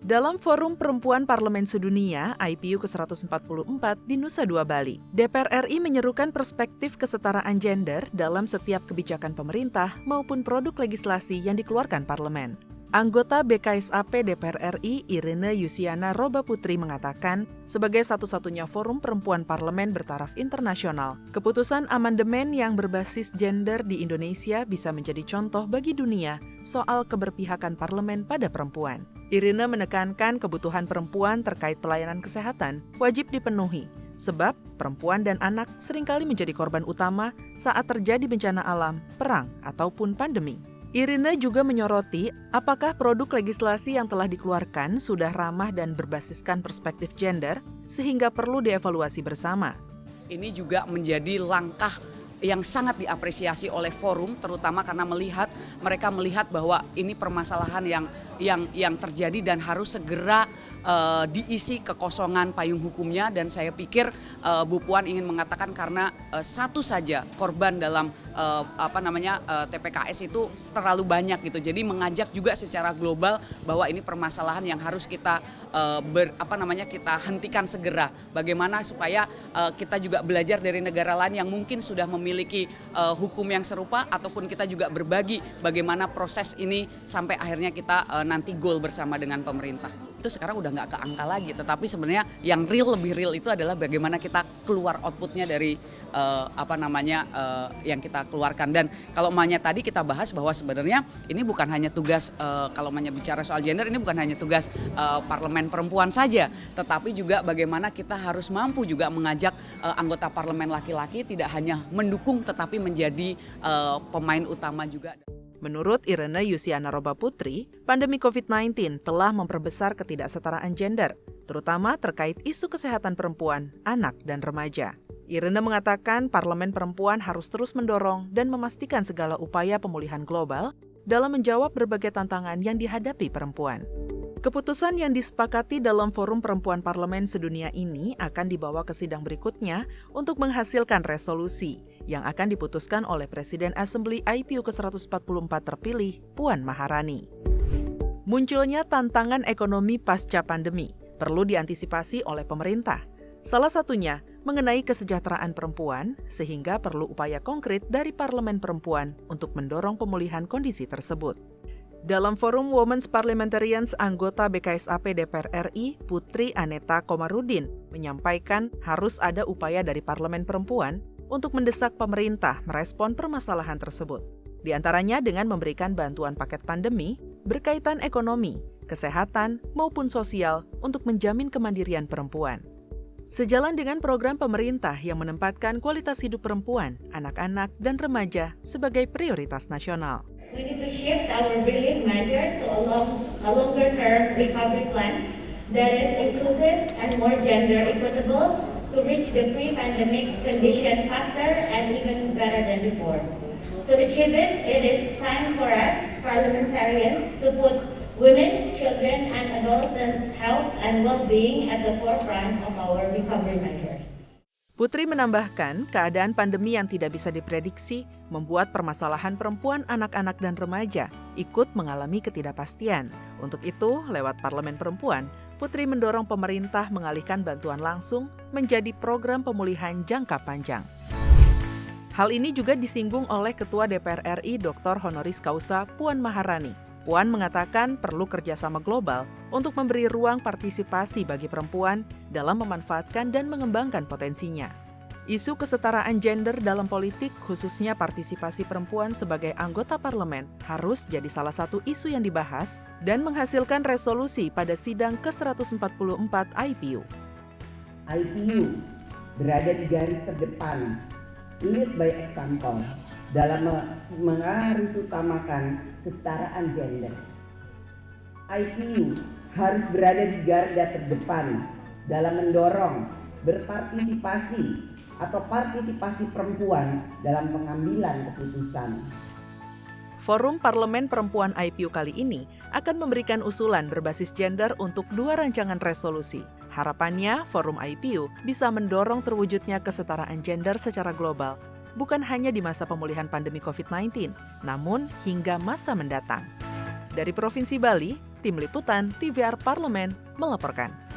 Dalam Forum Perempuan Parlemen Sedunia, IPU ke-144 di Nusa Dua Bali, DPR RI menyerukan perspektif kesetaraan gender dalam setiap kebijakan pemerintah maupun produk legislasi yang dikeluarkan parlemen. Anggota BKSAP DPR RI, Irene Yusiana Roba Putri mengatakan, sebagai satu-satunya forum perempuan parlemen bertaraf internasional, keputusan amandemen yang berbasis gender di Indonesia bisa menjadi contoh bagi dunia soal keberpihakan parlemen pada perempuan. Irene menekankan kebutuhan perempuan terkait pelayanan kesehatan wajib dipenuhi, sebab perempuan dan anak seringkali menjadi korban utama saat terjadi bencana alam, perang, ataupun pandemi. Irene juga menyoroti apakah produk legislasi yang telah dikeluarkan sudah ramah dan berbasiskan perspektif gender sehingga perlu dievaluasi bersama. Ini juga menjadi langkah yang sangat diapresiasi oleh forum, terutama karena mereka melihat bahwa ini permasalahan yang terjadi dan harus segera diisi kekosongan payung hukumnya. Dan saya pikir Bu Puan ingin mengatakan karena satu saja korban dalam TPKS itu terlalu banyak gitu. Jadi mengajak juga secara global bahwa ini permasalahan yang harus kita kita hentikan segera. Bagaimana supaya kita juga belajar dari negara lain yang mungkin sudah memiliki hukum yang serupa, ataupun kita juga berbagi bagaimana proses ini sampai akhirnya kita nanti goal bersama dengan pemerintah. Itu sekarang udah nggak ke angka lagi, tetapi sebenarnya yang lebih real itu adalah bagaimana kita keluar outputnya dari yang kita keluarkan. Dan kalau tadi kita bahas bahwa sebenarnya ini bukan hanya tugas kalau bicara soal gender, ini bukan hanya tugas parlemen perempuan saja, tetapi juga bagaimana kita harus mampu juga mengajak anggota parlemen laki-laki tidak hanya mendukung tetapi menjadi pemain utama juga. Menurut Irene Yusiana Roba Putri, pandemi COVID-19 telah memperbesar ketidaksetaraan gender, terutama terkait isu kesehatan perempuan, anak, dan remaja. Irene mengatakan parlemen perempuan harus terus mendorong dan memastikan segala upaya pemulihan global dalam menjawab berbagai tantangan yang dihadapi perempuan. Keputusan yang disepakati dalam Forum Perempuan Parlemen Sedunia ini akan dibawa ke sidang berikutnya untuk menghasilkan resolusi yang akan diputuskan oleh Presiden Assembly IPU ke-144 terpilih, Puan Maharani. Munculnya tantangan ekonomi pasca pandemi perlu diantisipasi oleh pemerintah. Salah satunya mengenai kesejahteraan perempuan, sehingga perlu upaya konkret dari parlemen perempuan untuk mendorong pemulihan kondisi tersebut. Dalam Forum Women's Parliamentarians, anggota BKSAP DPR RI, Putri Aneta Komarudin, menyampaikan harus ada upaya dari parlemen perempuan untuk mendesak pemerintah merespon permasalahan tersebut. Di antaranya dengan memberikan bantuan paket pandemi, berkaitan ekonomi, kesehatan, maupun sosial untuk menjamin kemandirian perempuan. Sejalan dengan program pemerintah yang menempatkan kualitas hidup perempuan, anak-anak, dan remaja sebagai prioritas nasional. We need to shift our relief measures to a longer-term recovery plan that is inclusive and more gender equitable to reach the pre-pandemic condition faster and even better than before. To achieve it is time for us, parliamentarians, to put women, children, and adolescents' health and well-being at the forefront of our recovery measures. Putri menambahkan, keadaan pandemi yang tidak bisa diprediksi membuat permasalahan perempuan, anak-anak, dan remaja ikut mengalami ketidakpastian. Untuk itu, lewat Parlemen Perempuan, Putri mendorong pemerintah mengalihkan bantuan langsung menjadi program pemulihan jangka panjang. Hal ini juga disinggung oleh Ketua DPR RI Dr. Honoris Causa Puan Maharani. Puan mengatakan perlu kerjasama global untuk memberi ruang partisipasi bagi perempuan dalam memanfaatkan dan mengembangkan potensinya. Isu kesetaraan gender dalam politik, khususnya partisipasi perempuan sebagai anggota parlemen, harus jadi salah satu isu yang dibahas dan menghasilkan resolusi pada sidang ke-144 IPU. IPU berada di garis terdepan, lead by example, dalam mengharusutamakan kesetaraan gender. IPU harus berada di garda terdepan dalam mendorong berpartisipasi atau partisipasi perempuan dalam pengambilan keputusan. Forum Parlemen Perempuan IPU kali ini akan memberikan usulan berbasis gender untuk 2 rancangan resolusi. Harapannya, Forum IPU bisa mendorong terwujudnya kesetaraan gender secara global, bukan hanya di masa pemulihan pandemi COVID-19, namun hingga masa mendatang. Dari Provinsi Bali, Tim Liputan TVR Parlemen melaporkan.